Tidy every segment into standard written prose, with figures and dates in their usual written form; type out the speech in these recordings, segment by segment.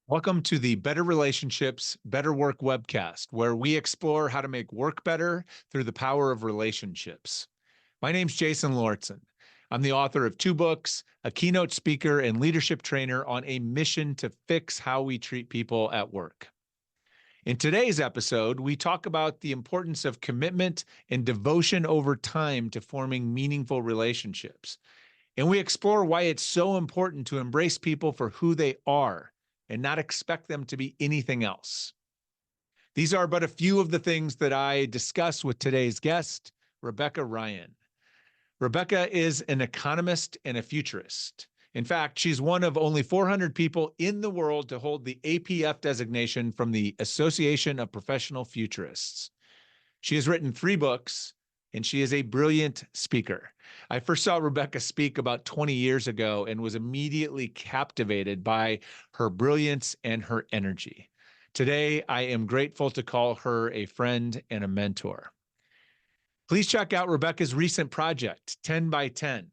Welcome to the Better Relationships, Better Work webcast, where we explore how to make work better through the power of relationships. My name's Jason Lortzen. I'm the author of 2 books, a keynote speaker, and leadership trainer on a mission to fix how we treat people at work. In today's episode, we talk about the importance of commitment and devotion over time to forming meaningful relationships. And we explore why it's so important to embrace people for who they are and not expect them to be anything else. These are but a few of the things that I discuss with today's guest, Rebecca Ryan. Rebecca is an economist and a futurist. In fact, she's one of only 400 people in the world to hold the APF designation from the Association of Professional Futurists. She has written 3 books, and she is a brilliant speaker. I first saw Rebecca speak about 20 years ago and was immediately captivated by her brilliance and her energy. Today, I am grateful to call her a friend and a mentor. Please check out Rebecca's recent project, 10 by 10,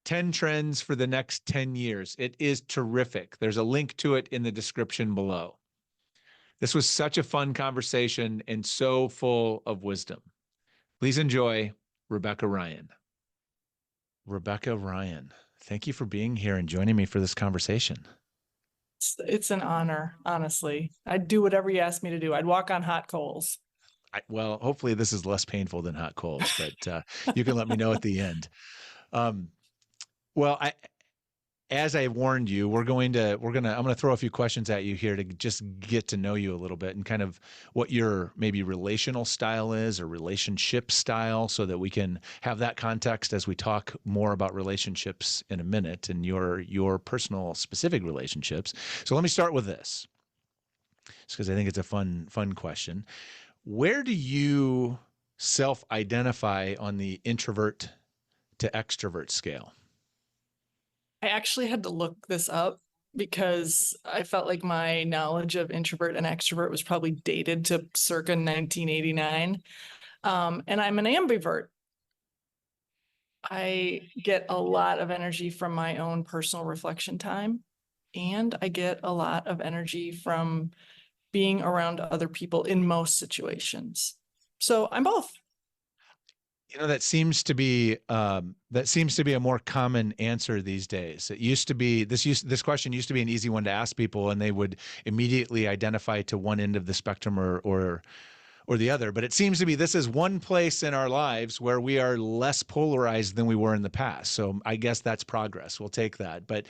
10 trends for the next 10 years. It is terrific. There's a link to it in the description below. This was such a fun conversation and so full of wisdom. Please enjoy Rebecca Ryan. Rebecca Ryan, thank you for being here and joining me for this conversation. It's an honor, honestly. I'd do whatever you asked me to do. I'd walk on hot coals. Well, hopefully this is less painful than hot coals, but you can let me know at the end. As I warned you, I'm going to throw a few questions at you here to just get to know you a little bit and kind of what your maybe relational style is or relationship style, so that we can have that context as we talk more about relationships in a minute and your personal specific relationships. So let me start with this, because I think it's a fun question. Where do you self-identify on the introvert to extrovert scale? I actually had to look this up because I felt like my knowledge of introvert and extrovert was probably dated to circa 1989. And I'm an ambivert. I get a lot of energy from my own personal reflection time, and I get a lot of energy from being around other people in most situations. So I'm both. You know, that seems to be a more common answer these days. It used to be this question used to be an easy one to ask people, and they would immediately identify to one end of the spectrum or the other. But it seems to be this is one place in our lives where we are less polarized than we were in the past. So I guess that's progress. We'll take that. But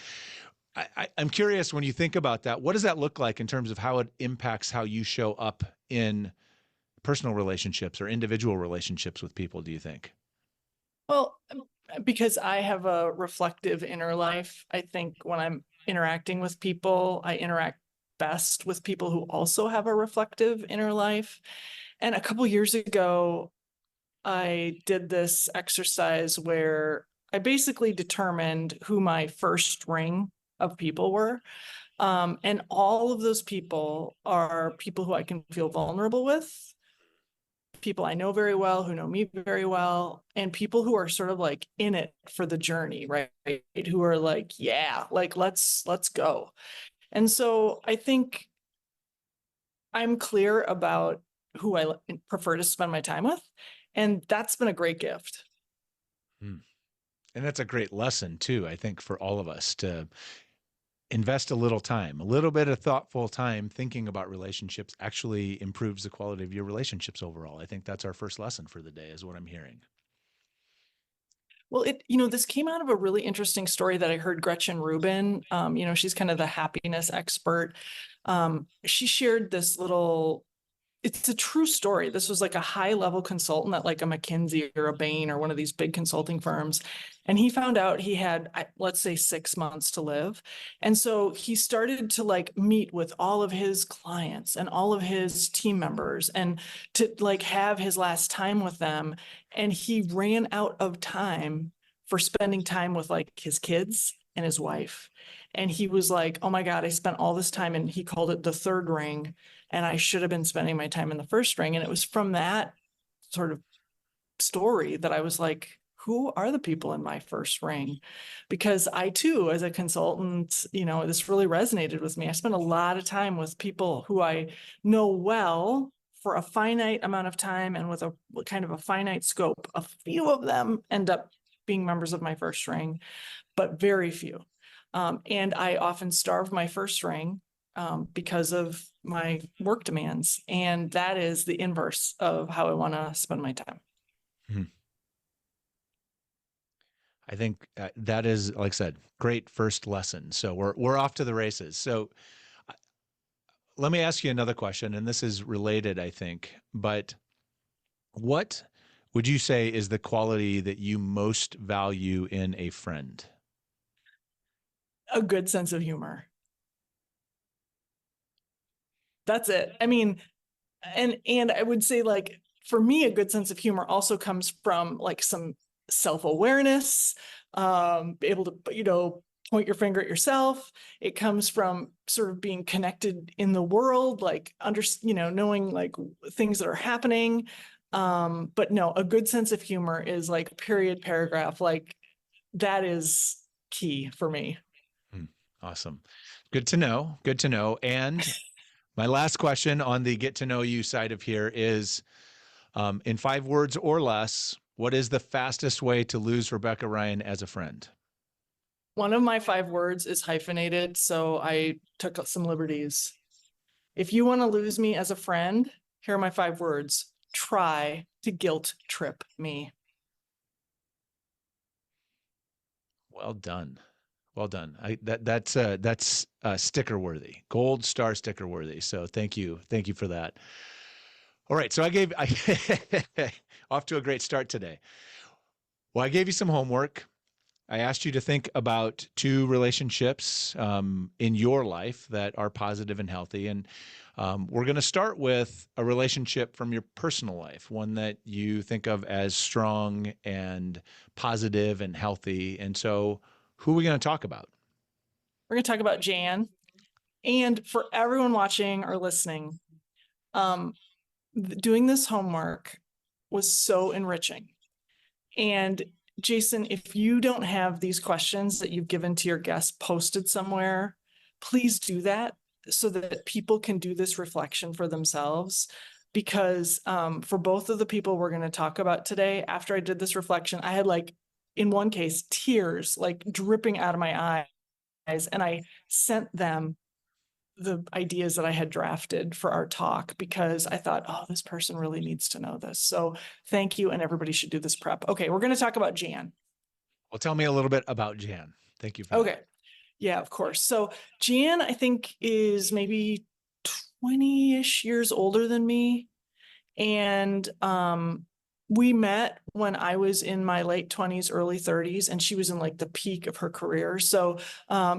I'm curious, when you think about that, what does that look like in terms of how it impacts how you show up in personal relationships or individual relationships with people, do you think? Well, because I have a reflective inner life, I think when I'm interacting with people, I interact best with people who also have a reflective inner life. And a couple years ago, I did this exercise where I basically determined who my first ring of people were. And all of those people are people who I can feel vulnerable with, people I know very well, who know me very well, and people who are sort of like in it for the journey, right? Who are like, yeah, like let's go. And so I think I'm clear about who I prefer to spend my time with, and that's been a great gift. And that's a great lesson too, I think, for all of us to invest a little time. A little bit of thoughtful time thinking about relationships actually improves the quality of your relationships overall. I think that's our first lesson for the day, is what I'm hearing. Well, this came out of a really interesting story that I heard Gretchen Rubin. She's kind of the happiness expert. She shared this it's a true story. This was like a high-level consultant at like a McKinsey or a Bain or one of these big consulting firms. And he found out he had, let's say, 6 months to live. And so he started to like meet with all of his clients and all of his team members and to like have his last time with them. And he ran out of time for spending time with like his kids and his wife. And he was like, oh my God, I spent all this time, and he called it the third ring, and I should have been spending my time in the first ring. And it was from that sort of story that I was like, who are the people in my first ring? Because I too, as a consultant, this really resonated with me. I spent a lot of time with people who I know well for a finite amount of time and with a kind of a finite scope. A few of them end up being members of my first ring, but very few. And I often starve my first ring because of my work demands. And that is the inverse of how I want to spend my time. Mhm. I think that is, like I said, great first lesson. So we're off to the races. So let me ask you another question, and this is related, I think, but what would you say is the quality that you most value in a friend? A good sense of humor. That's it. I mean, and I would say, like, for me, a good sense of humor also comes from like some self-awareness, be able to, point your finger at yourself. It comes from sort of being connected in the world, like knowing like things that are happening. But no, a good sense of humor is like period paragraph, like that is key for me. Awesome. Good to know. Good to know. And my last question on the get to know you side of here is in 5 words or less, what is the fastest way to lose Rebecca Ryan as a friend? One of my 5 words is hyphenated, so I took some liberties. If you want to lose me as a friend, here are my 5 words. Try to guilt trip me. Well done. Well done. That's sticker worthy, gold star sticker worthy. So thank you for that. All right, so I off to a great start today. Well, I gave you some homework. I asked you to think about 2 relationships in your life that are positive and healthy. And we're going to start with a relationship from your personal life, one that you think of as strong and positive and healthy. And so, who are we going to talk about? We're going to talk about Jan. And for everyone watching or listening, doing this homework was so enriching. And Jason, if you don't have these questions that you've given to your guests posted somewhere, please do that so that people can do this reflection for themselves. Because for both of the people we're going to talk about today, after I did this reflection, I had, like, in one case, tears like dripping out of my eyes. And I sent them the ideas that I had drafted for our talk because I thought, oh, this person really needs to know this. So thank you. And everybody should do this prep. Okay, we're going to talk about Jan. Well, tell me a little bit about Jan. Thank you for Okay. that. Yeah, of course. So Jan, I think, is maybe 20-ish years older than me. And we met when I was in my late 20s, early 30s, and she was in like the peak of her career. So,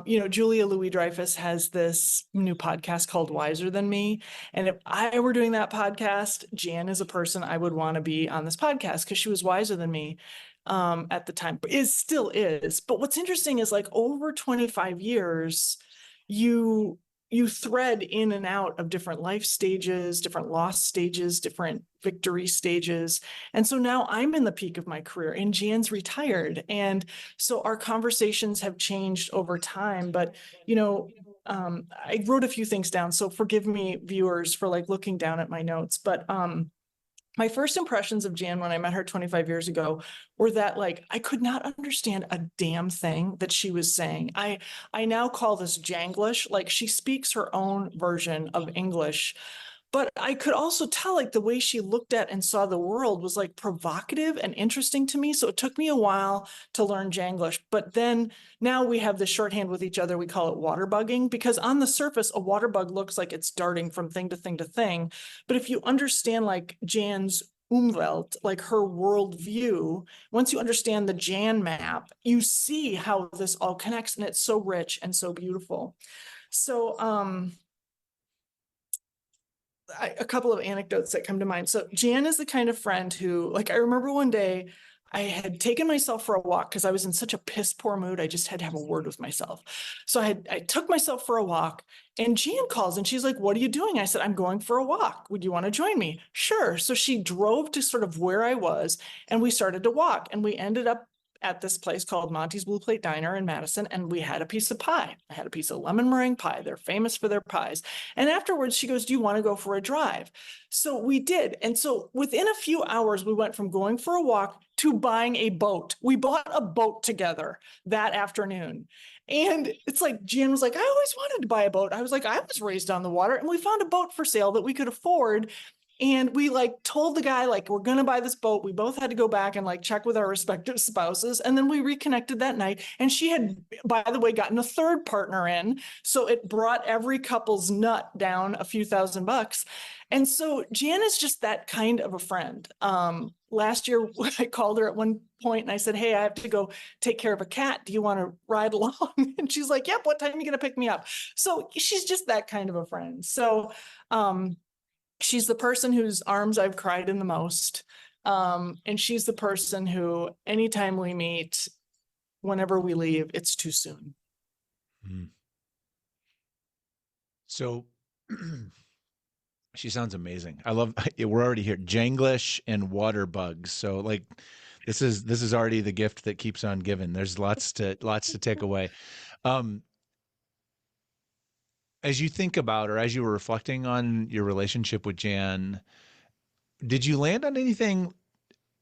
Julia Louis-Dreyfus has this new podcast called Wiser Than Me. And if I were doing that podcast, Jan is a person I would want to be on this podcast because she was wiser than me at the time, still is. But what's interesting is, like, over 25 years, you thread in and out of different life stages, different loss stages, different victory stages. And so now I'm in the peak of my career and Jan's retired. And so our conversations have changed over time. But, I wrote a few things down. So forgive me, viewers, for like looking down at my notes. But my first impressions of Jan when I met her 25 years ago were that, like, I could not understand a damn thing that she was saying. I now call this Janglish. Like, she speaks her own version of English, but I could also tell, like, the way she looked at and saw the world was like provocative and interesting to me. So it took me a while to learn Janglish. But then now we have this shorthand with each other. We call it water bugging, because on the surface, a water bug looks like it's darting from thing to thing to thing. But if you understand, like, Jan's Umwelt, like her worldview, once you understand the Jan map, you see how this all connects, and it's so rich and so beautiful. So, a couple of anecdotes that come to mind. So Jan is the kind of friend who, like, I remember one day I had taken myself for a walk because I was in such a piss poor mood. I just had to have a word with myself. So I took myself for a walk, and Jan calls and she's like, "What are you doing?" I said, "I'm going for a walk. Would you want to join me?" Sure. So she drove to sort of where I was, and we started to walk, and we ended up at this place called Monty's Blue Plate Diner in Madison, and we had a piece of pie. I had a piece of lemon meringue pie. They're famous for their pies. And afterwards, she goes, "Do you want to go for a drive?" So we did. And so within a few hours, we went from going for a walk to buying a boat. We bought a boat together that afternoon. And it's like, Jan was like, "I always wanted to buy a boat." I was like, "I was raised on the water." And we found a boat for sale that we could afford. And we like told the guy, like, "We're going to buy this boat." We both had to go back and like check with our respective spouses. And then we reconnected that night. And she had, by the way, gotten a third partner in. So it brought every couple's nut down a few $1,000. And so Jan is just that kind of a friend. Last year, I called her at one point and I said, "Hey, I have to go take care of a cat. Do you want to ride along?" And she's like, "Yep, what time are you going to pick me up?" So she's just that kind of a friend. So, she's the person whose arms I've cried in the most. And she's the person who, anytime we meet, whenever we leave, it's too soon. Mm. So she sounds amazing. I love we're already here. Janglish and water bugs. So like this is already the gift that keeps on giving. There's lots to take away. Um, as you think about, or as you were reflecting on your relationship with Jan, did you land on anything,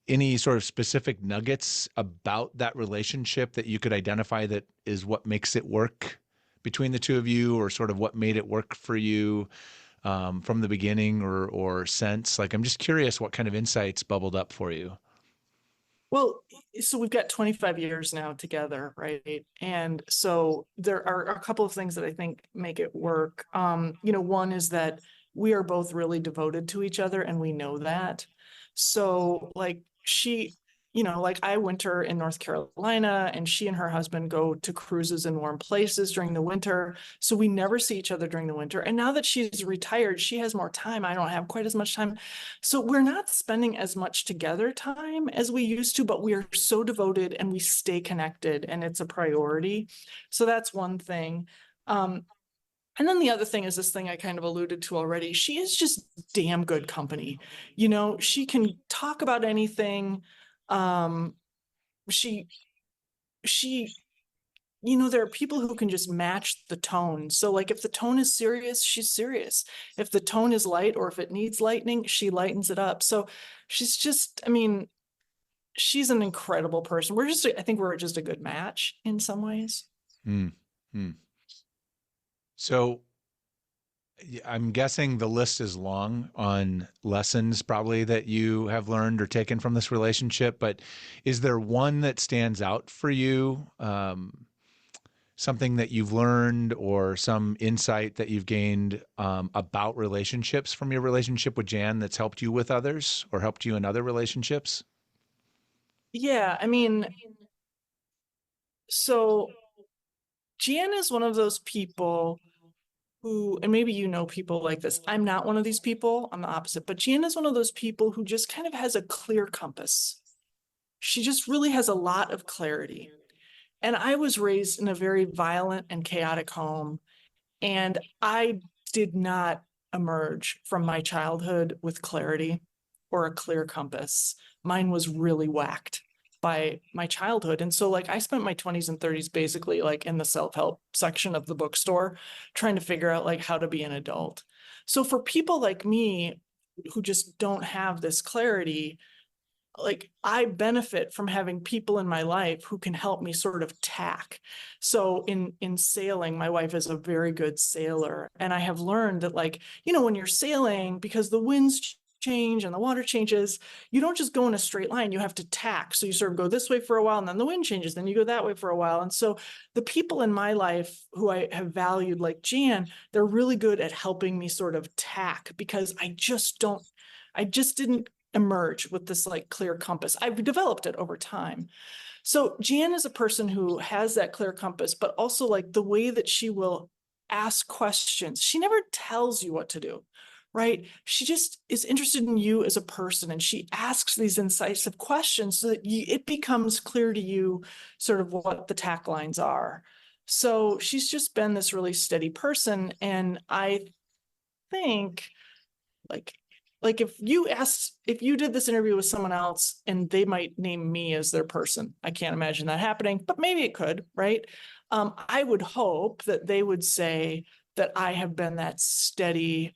any sort of specific nuggets about that relationship that you could identify that is what makes it work between the two of you, or sort of what made it work for you from the beginning, or since? Like, I'm just curious what kind of insights bubbled up for you. Well, so we've got 25 years now together, right? And so there are a couple of things that I think make it work. One is that we are both really devoted to each other, and we know that. So like like I winter in North Carolina, and she and her husband go to cruises in warm places during the winter. So we never see each other during the winter. And now that she's retired, she has more time. I don't have quite as much time. So we're not spending as much together time as we used to, but we are so devoted and we stay connected, and it's a priority. So that's one thing. And then the other thing is this thing I kind of alluded to already. She is just damn good company. She can talk about anything. Um, she, there are people who can just match the tone. So like if the tone is serious, she's serious. If the tone is light, or if it needs lightening, she lightens it up. So she's just, she's an incredible person. I think we're just a good match in some ways. Mm, mm. So I'm guessing the list is long on lessons probably that you have learned or taken from this relationship, but is there one that stands out for you? Something that you've learned, or some insight that you've gained about relationships from your relationship with Jan that's helped you with others, or helped you in other relationships? Yeah, so Jan is one of those people who, and maybe people like this. I'm not one of these people. I'm the opposite. But Jan is one of those people who just kind of has a clear compass. She just really has a lot of clarity. And I was raised in a very violent and chaotic home, and I did not emerge from my childhood with clarity or a clear compass. Mine was really whacked by my childhood. And so like I spent my 20s and 30s basically like in the self-help section of the bookstore trying to figure out like how to be an adult. So for people like me who just don't have this clarity, like I benefit from having people in my life who can help me sort of tack. So in sailing, my wife is a very good sailor, and I have learned that like, when you're sailing, because the winds change and the water changes, you don't just go in a straight line, you have to tack. So you sort of go this way for a while, and then the wind changes, then you go that way for a while. And so the people in my life who I have valued, like Jan, they're really good at helping me sort of tack, because I just didn't emerge with this like clear compass. I've developed it over time. So Jan is a person who has that clear compass, but also like the way that she will ask questions. She never tells you what to do. right? She just is interested in you as a person, and she asks these incisive questions so that it becomes clear to you sort of what the taglines are. So she's just been this really steady person. And I think like if you did this interview with someone else and they might name me as their person, I can't imagine that happening, but maybe it could, right? I would hope that they would say that I have been that steady,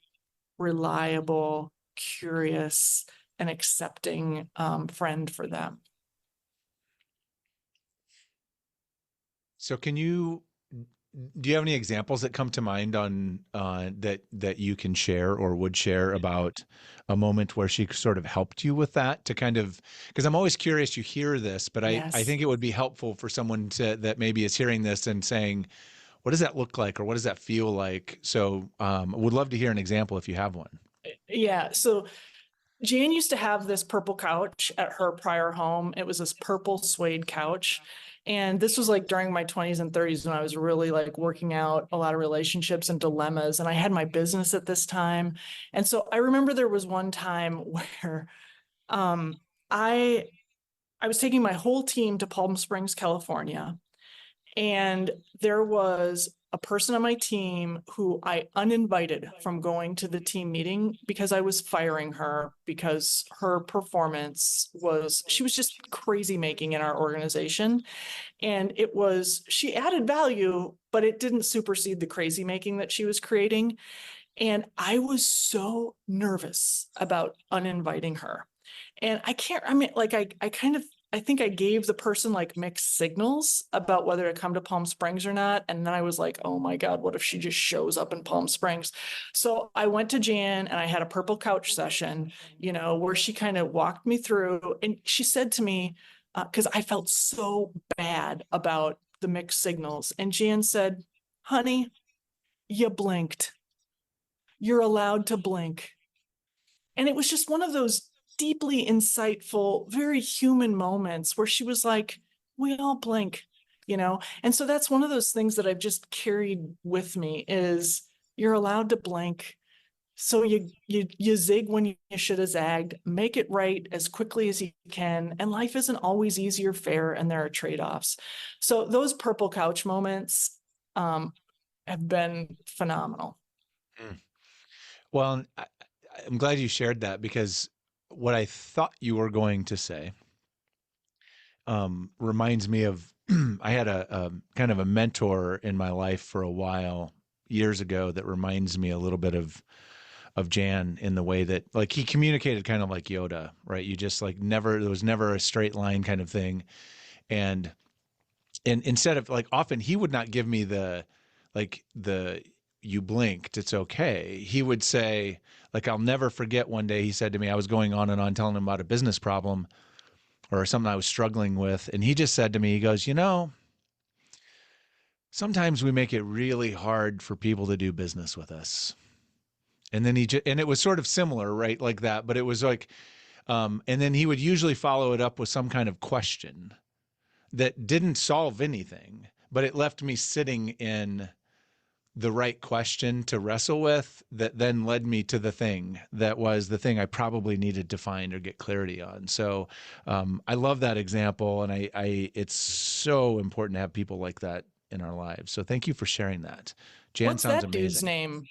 reliable, curious, and accepting friend for them. So do you have any examples that come to mind on that you can share or would share about a moment where she sort of helped you with that to kind of, because I'm always curious, you hear this, but I Yes. think it would be helpful for someone that maybe is hearing this and saying, what does that look like? Or what does that feel like? So would love to hear an example if you have one. Yeah. So Jan used to have this purple couch at her prior home. It was this purple suede couch. And this was like during my 20s and 30s when I was really like working out a lot of relationships and dilemmas. And I had my business at this time. And so I remember there was one time where um, I I was taking my whole team to Palm Springs, California. And there was a person on my team who I uninvited from going to the team meeting because I was firing her because her performance she was just crazy making in our organization. And she added value, but it didn't supersede the crazy making that she was creating. And I was so nervous about uninviting her. And I think I gave the person like mixed signals about whether to come to Palm Springs or not. And then I was like, oh my God, what if she just shows up in Palm Springs? So I went to Jan and I had a purple couch session, where she kind of walked me through. And she said to me, because I felt so bad about the mixed signals. And Jan said, honey, you blinked. You're allowed to blink. And it was just one of those deeply insightful, very human moments where she was like, we all blink. And so that's one of those things that I've just carried with me is you're allowed to blink. So you zig when you should have zagged, make it right as quickly as you can. And life isn't always easy or fair, and there are trade-offs. So those purple couch moments have been phenomenal. Mm. Well, I'm glad you shared that because what I thought you were going to say reminds me of I had a kind of a mentor in my life for a while years ago that reminds me a little bit of Jan in the way that like he communicated kind of like Yoda, right? You just like there was never a straight line kind of thing. And instead of like often he would not give me the you blinked, it's okay. He would say, like, I'll never forget one day he said to me, I was going on and on telling him about a business problem or something I was struggling with. And he just said to me, he goes, sometimes we make it really hard for people to do business with us. And then and it was sort of similar, right? Like that, but it was like, and then he would usually follow it up with some kind of question that didn't solve anything, but it left me sitting in the right question to wrestle with that then led me to the thing that was the thing I probably needed to find or get clarity on. So I love that example. And it's so important to have people like that in our lives. So thank you for sharing that. Jan What's sounds that dude's amazing.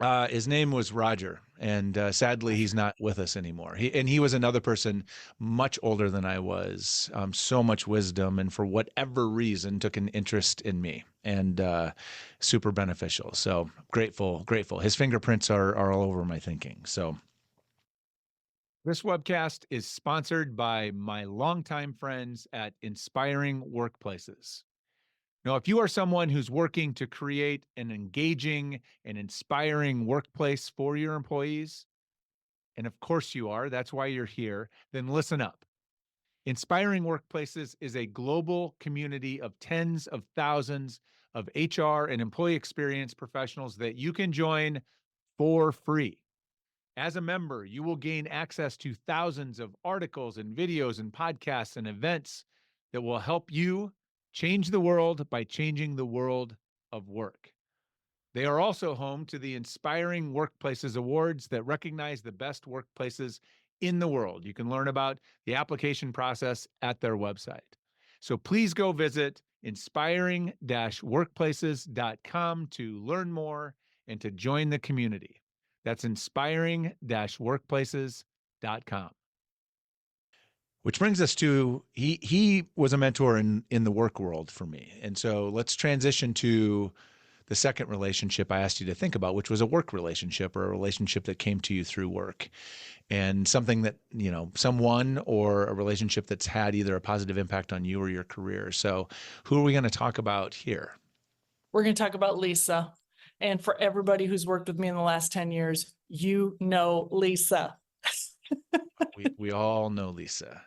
name? His name was Roger, and sadly, he's not with us anymore. He was another person much older than I was, so much wisdom, and for whatever reason, took an interest in me, and super beneficial. So grateful. His fingerprints are all over my thinking. So this webcast is sponsored by my longtime friends at Inspiring Workplaces. Now, if you are someone who's working to create an engaging and inspiring workplace for your employees, and of course you are, that's why you're here, then listen up. Inspiring Workplaces is a global community of tens of thousands of HR and employee experience professionals that you can join for free. As a member, you will gain access to thousands of articles and videos and podcasts and events that will help you change the world by changing the world of work. They are also home to the Inspiring Workplaces Awards that recognize the best workplaces in the world. You can learn about the application process at their website. So please go visit inspiring-workplaces.com to learn more and to join the community. That's inspiring-workplaces.com. Which brings us to he was a mentor in the work world for me. And so let's transition to the second relationship I asked you to think about, which was a work relationship or a relationship that came to you through work, and something that, someone or a relationship that's had either a positive impact on you or your career. So who are we going to talk about here? We're going to talk about Lisa. And for everybody who's worked with me in the last 10 years, you know Lisa. we all know Lisa.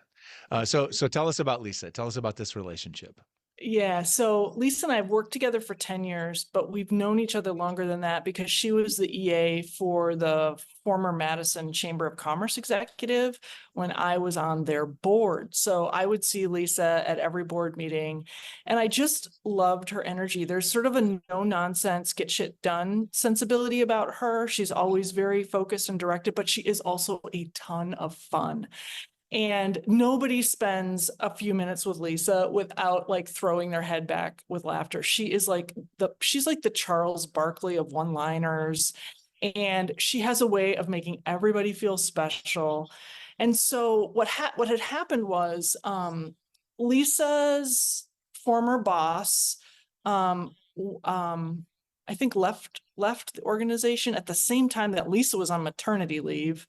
So tell us about Lisa. Tell us about this relationship. Yeah. So Lisa and I have worked together for 10 years, but we've known each other longer than that because she was the EA for the former Madison Chamber of Commerce executive when I was on their board. So I would see Lisa at every board meeting, and I just loved her energy. There's sort of a no nonsense, get shit done sensibility about her. She's always very focused and directed, but she is also a ton of fun. And nobody spends a few minutes with Lisa without like throwing their head back with laughter. She's like the Charles Barkley of one-liners, and she has a way of making everybody feel special. And so what had happened was Lisa's former boss, I think left the organization at the same time that Lisa was on maternity leave.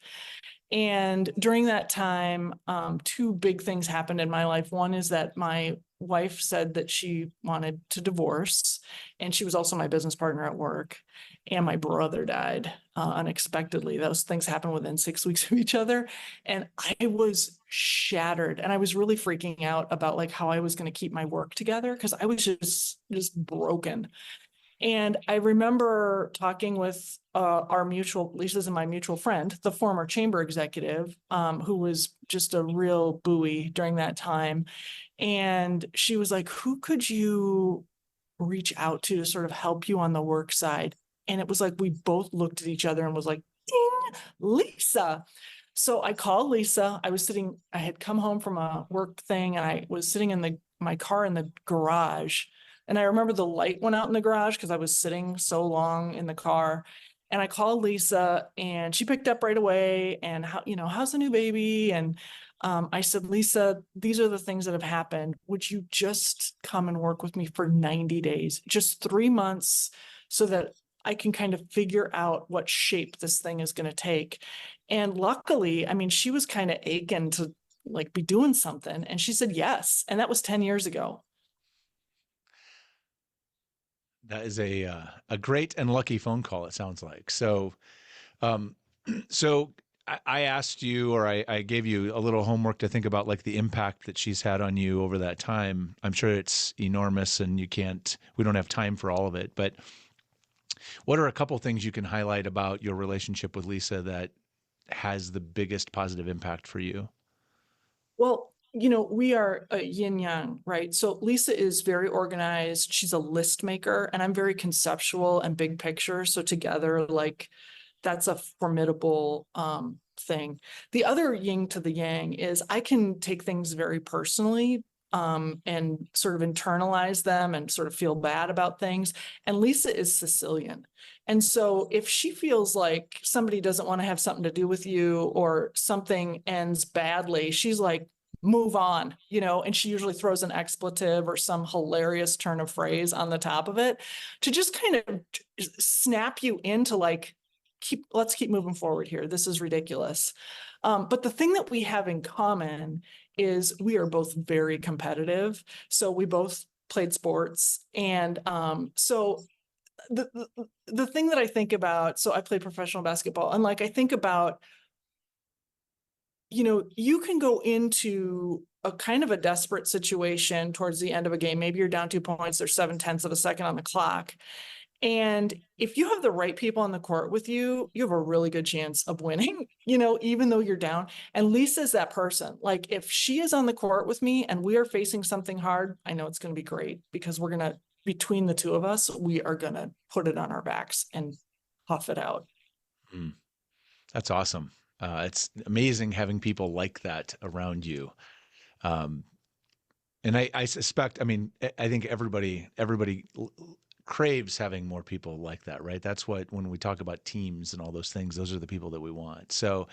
And during that time, two big things happened in my life. One is that my wife said that she wanted to divorce, and she was also my business partner at work. And my brother died unexpectedly. Those things happened within 6 weeks of each other. And I was shattered, and I was really freaking out about like how I was going to keep my work together because I was just broken. And I remember talking with Lisa's and my mutual friend, the former chamber executive, who was just a real buoy during that time. And she was like, who could you reach out to sort of help you on the work side? And it was like, we both looked at each other and was like, ding, Lisa. So I called Lisa. I had come home from a work thing, and I was sitting in my car in the garage. And I remember the light went out in the garage because I was sitting so long in the car. And I called Lisa, and she picked up right away. And how's the new baby? And I said, Lisa, these are the things that have happened. Would you just come and work with me for 90 days, just 3 months, so that I can kind of figure out what shape this thing is going to take? And luckily, I mean, she was kind of aching to like be doing something. And she said yes. And that was 10 years ago. That is a great and lucky phone call, it sounds like. So, so I asked you, or I gave you a little homework to think about like the impact that she's had on you over that time. I'm sure it's enormous, and we don't have time for all of it, but what are a couple things you can highlight about your relationship with Lisa that has the biggest positive impact for you? Well, we are a yin yang, right? So Lisa is very organized. She's a list maker, and I'm very conceptual and big picture. So together, like, that's a formidable thing. The other yin to the yang is I can take things very personally and sort of internalize them and sort of feel bad about things. And Lisa is Sicilian. And so if she feels like somebody doesn't want to have something to do with you, or something ends badly, she's like, move on, and she usually throws an expletive or some hilarious turn of phrase on the top of it to just kind of snap you into like, let's keep moving forward here. This is ridiculous. But the thing that we have in common is we are both very competitive. So we both played sports. And so the thing that I think about, so I played professional basketball, and like I think about, you can go into a kind of a desperate situation towards the end of a game. Maybe you're down 2 points, there's 0.7 of a second on the clock. And if you have the right people on the court with you, you have a really good chance of winning, even though you're down. And Lisa's that person. Like, if she is on the court with me and we are facing something hard, I know it's going to be great because we're going to between the two of us, we are going to put it on our backs and huff it out. That's awesome. It's amazing having people like that around you. Um, and I suspect, I mean, I think everybody craves having more people like that, right? That's what, when we talk about teams and all those things, those are the people that we want. So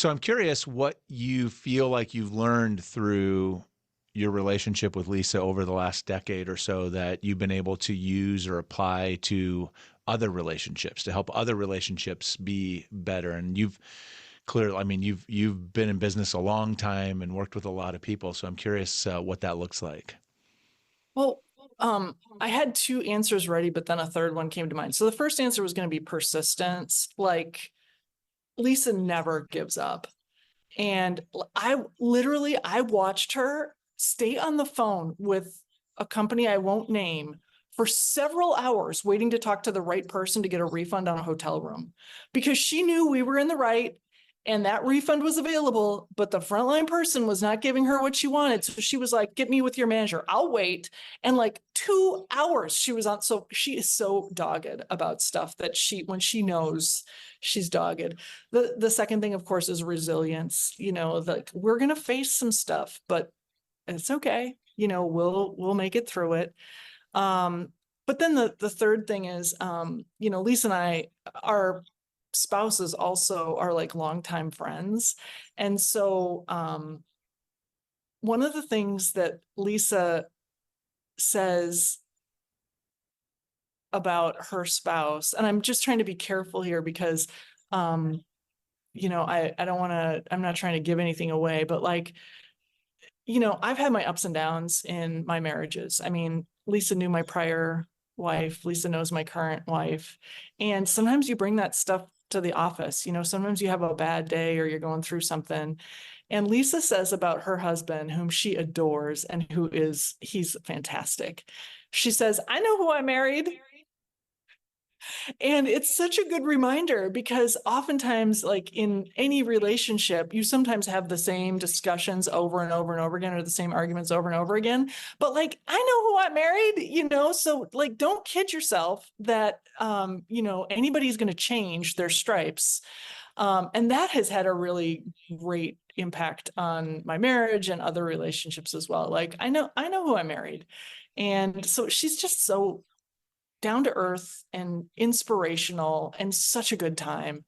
I'm curious what you feel like you've learned through your relationship with Lisa over the last decade or so that you've been able to use or apply to other relationships to help other relationships be better. And you've clearly, I mean, you've been in business a long time and worked with a lot of people. So I'm curious what that looks like. Well, I had two answers ready, but then a third one came to mind. So the first answer was going to be persistence. Like, Lisa never gives up. And I watched her stay on the phone with a company I won't name for several hours waiting to talk to the right person to get a refund on a hotel room, because she knew we were in the right and that refund was available, but the frontline person was not giving her what she wanted. So she was like, get me with your manager, I'll wait. And like 2 hours she was on. So she is so dogged about stuff that when she knows, she's dogged. The second thing, of course, is resilience. Like, we're going to face some stuff, but it's okay. We'll make it through it. But then the third thing is, Lisa and I, our spouses also are like longtime friends. And so one of the things that Lisa says about her spouse, and I'm just trying to be careful here because, I don't want to, I'm not trying to give anything away, but like, I've had my ups and downs in my marriages. I mean, Lisa knew my prior wife. Lisa knows my current wife. And sometimes you bring that stuff to the office. Sometimes you have a bad day or you're going through something. And Lisa says about her husband, whom she adores and he's fantastic. She says, I know who I married. And it's such a good reminder, because oftentimes, like in any relationship, you sometimes have the same discussions over and over and over again, or the same arguments over and over again. But like, I know who I married, so like, don't kid yourself that, anybody's going to change their stripes. And that has had a really great impact on my marriage and other relationships as well. Like, I know who I married. And so she's just so down to earth and inspirational and such a good time.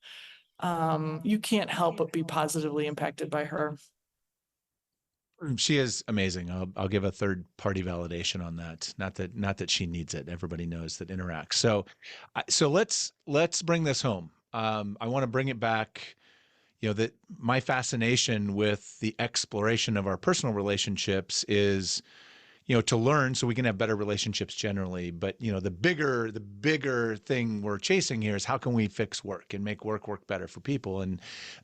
You can't help but be positively impacted by her. She is amazing. I'll give a third party validation on that. Not that she needs it. Everybody knows that interacts. So let's bring this home. I want to bring it back. That my fascination with the exploration of our personal relationships is, to learn so we can have better relationships generally. But, the bigger thing we're chasing here is how can we fix work and make work better for people? And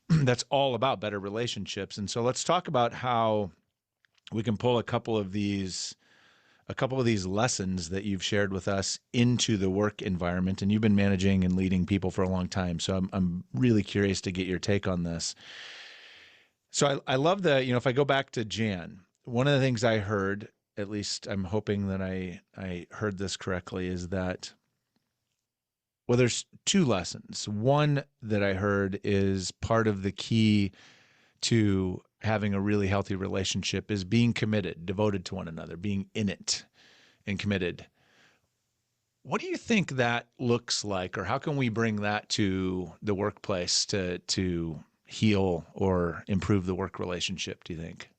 that's all about better relationships. And so let's talk about how we can pull a couple of these lessons that you've shared with us into the work environment. And you've been managing and leading people for a long time. So I'm really curious to get your take on this. So I love if I go back to Jan, one of the things I heard, at least I'm hoping that I heard this correctly, is that, well, there's two lessons. One that I heard is part of the key to having a really healthy relationship is being committed, devoted to one another, being in it and committed. What do you think that looks like, or how can we bring that to the workplace to heal or improve the work relationship, do you think?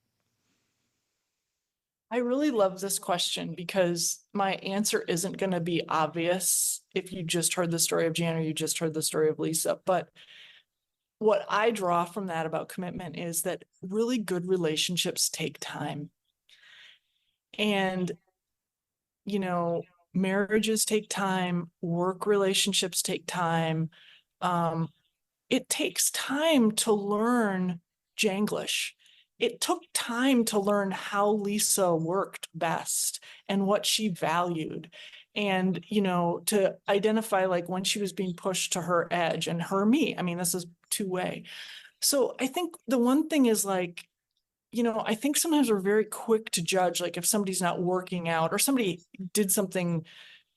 I really love this question because my answer isn't going to be obvious if you just heard the story of Jan or you just heard the story of Lisa. But what I draw from that about commitment is that really good relationships take time. And, marriages take time, work relationships take time. It takes time to learn Janglish. It took time to learn how Lisa worked best and what she valued, and to identify like when she was being pushed to her edge, and me. I mean, this is two-way. So I think the one thing is like, I think sometimes we're very quick to judge, like if somebody's not working out or somebody did something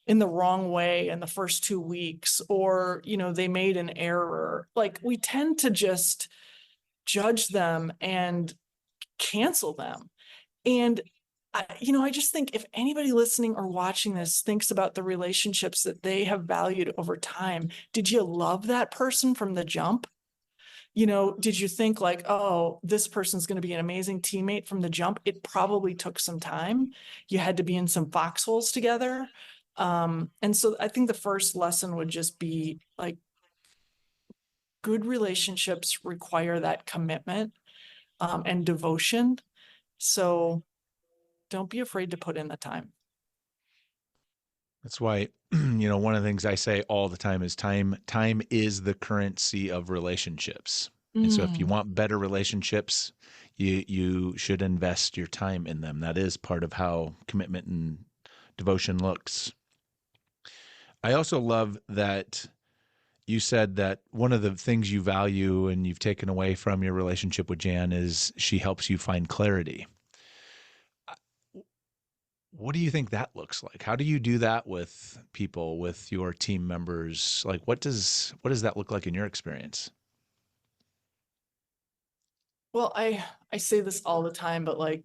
in the wrong way in the first 2 weeks, or, they made an error. Like we tend to just judge them and cancel them. And I just think if anybody listening or watching this thinks about the relationships that they have valued over time, did you love that person from the jump? Did you think like, oh, this person's going to be an amazing teammate from the jump? It probably took some time. You had to be in some foxholes together. And so I think the first lesson would just be like, good relationships require that commitment and devotion. So don't be afraid to put in the time. That's why, one of the things I say all the time is time is the currency of relationships. And so if you want better relationships, you should invest your time in them. That is part of how commitment and devotion looks. I also love that you said that one of the things you value and you've taken away from your relationship with Jan is she helps you find clarity. What do you think that looks like? How do you do that with people, with your team members? Like what does that look like in your experience? Well, I say this all the time, but like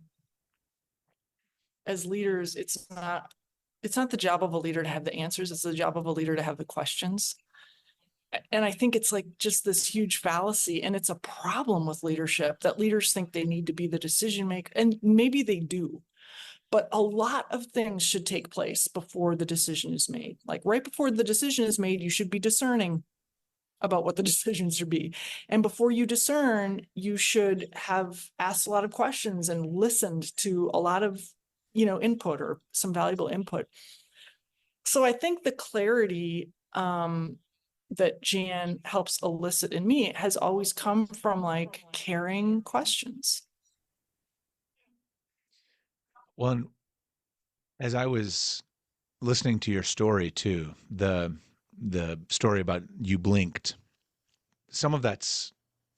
as leaders, it's not the job of a leader to have the answers. It's the job of a leader to have the questions. And I think it's like just this huge fallacy, and it's a problem with leadership that leaders think they need to be the decision maker, and maybe they do. But a lot of things should take place before the decision is made. Like right before the decision is made, you should be discerning about what the decisions should be. And before you discern, you should have asked a lot of questions and listened to a lot of, input or some valuable input. So I think the clarity that Jan helps elicit in me has always come from like caring questions. Well, as I was listening to your story too, the story about you blinked, some of that's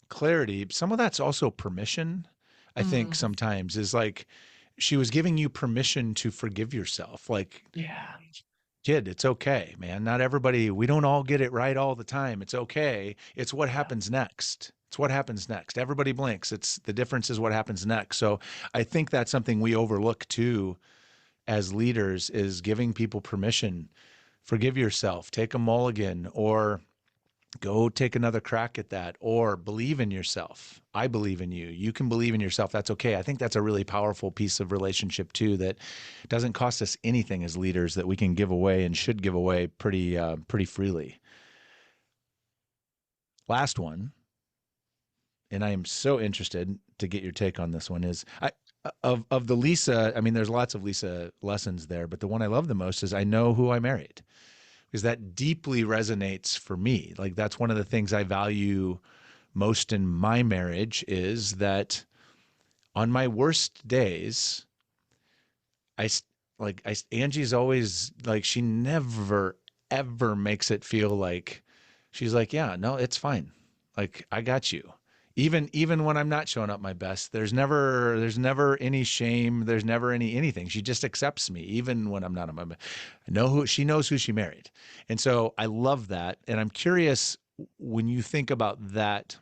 clarity, some of that's also permission. I think sometimes is like she was giving you permission to forgive yourself. Like, Yeah. kid, it's okay, man. Not everybody, we don't all get it right all the time. It's okay. It's what happens next. It's what happens next. Everybody blinks. It's the difference is what happens next. So I think that's something we overlook too as leaders is giving people permission. Forgive yourself, take a mulligan, or go take another crack at that, or believe in yourself. I believe in you. You can believe in yourself. That's okay. I think that's a really powerful piece of relationship too, that doesn't cost us anything as leaders, that we can give away and should give away pretty freely. Last one, and I am so interested to get your take on this one, is of the Lisa, I mean, there's lots of Lisa lessons there, but the one I love the most is I know who I married, because that deeply resonates for me. Like that's one of the things I value most in my marriage, is that on my worst days, Angie's always like, she never ever makes it feel like, she's like, yeah, no, it's fine. Like I got you. Even when I'm not showing up my best, there's never any shame. There's never anything. She just accepts me, even when I'm not on my best. She knows who she married. And so I love that. And I'm curious, when you think about that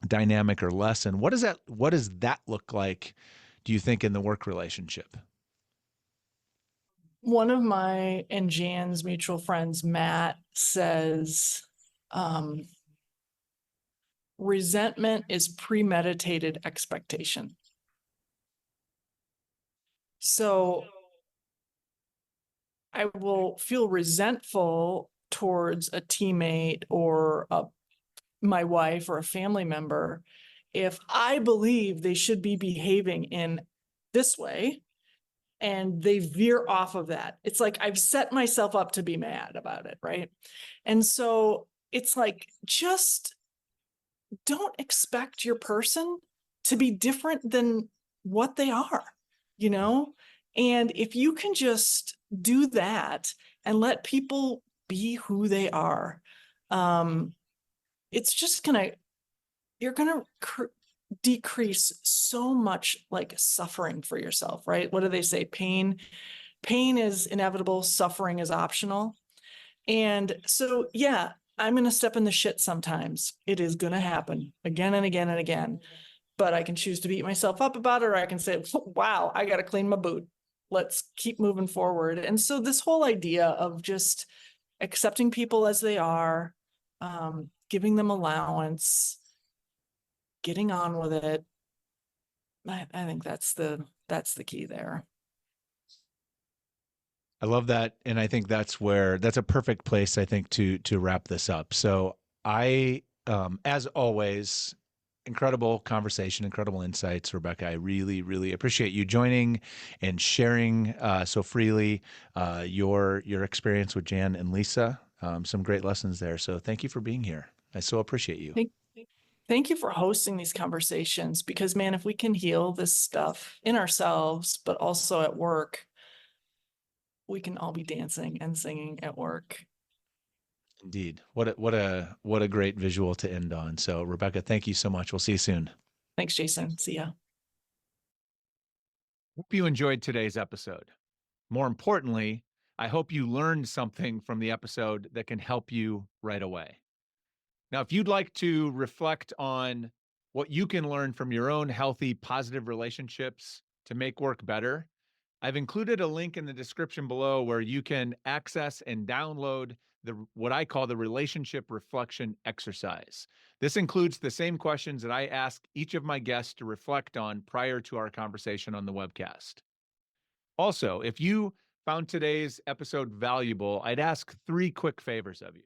dynamic or lesson, what does that look like, do you think, in the work relationship? One of my and Jan's mutual friends, Matt, says, resentment is premeditated expectation. So I will feel resentful towards a teammate or my wife or a family member if I believe they should be behaving in this way and they veer off of that. It's like I've set myself up to be mad about it, right? And so it's like, just don't expect your person to be different than what they are, you know? And if you can just do that and let people be who they are, it's just you're gonna decrease so much like suffering for yourself, right? What do they say? Pain is inevitable, suffering is optional. And so, yeah, I'm going to step in the shit sometimes. It is going to happen again and again and again. But I can choose to beat myself up about it, or I can say, wow, I got to clean my boot. Let's keep moving forward. And so this whole idea of just accepting people as they are, giving them allowance, getting on with it. I think that's the key there. I love that, and I think that's a perfect place, I think, to wrap this up. So as always, incredible conversation, incredible insights, Rebecca. I really, really appreciate you joining and sharing so freely your experience with Jan and Lisa. Some great lessons there. So thank you for being here. I so appreciate you. Thank you for hosting these conversations, because, man, if we can heal this stuff in ourselves, but also at work, we can all be dancing and singing at work. Indeed. What a great visual to end on. So, Rebecca, thank you so much. We'll see you soon. Thanks, Jason. See ya. Hope you enjoyed today's episode. More importantly, I hope you learned something from the episode that can help you right away. Now, if you'd like to reflect on what you can learn from your own healthy, positive relationships to make work better, I've included a link in the description below where you can access and download what I call the relationship reflection exercise. This includes the same questions that I ask each of my guests to reflect on prior to our conversation on the webcast. Also, if you found today's episode valuable, I'd ask 3 quick favors of you.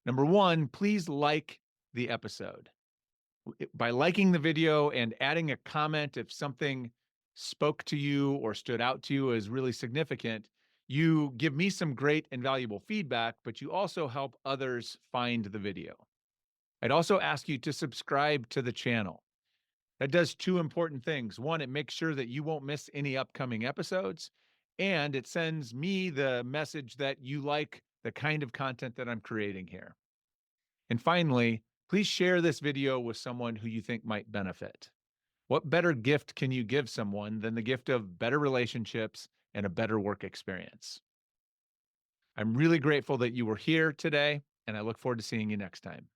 Number 1, please like the episode. By liking the video and adding a comment if something spoke to you or stood out to you as really significant, you give me some great and valuable feedback, but you also help others find the video. I'd also ask you to subscribe to the channel. That does 2 important things. 1, it makes sure that you won't miss any upcoming episodes, and it sends me the message that you like the kind of content that I'm creating here. And finally, please share this video with someone who you think might benefit. What better gift can you give someone than the gift of better relationships and a better work experience? I'm really grateful that you were here today, and I look forward to seeing you next time.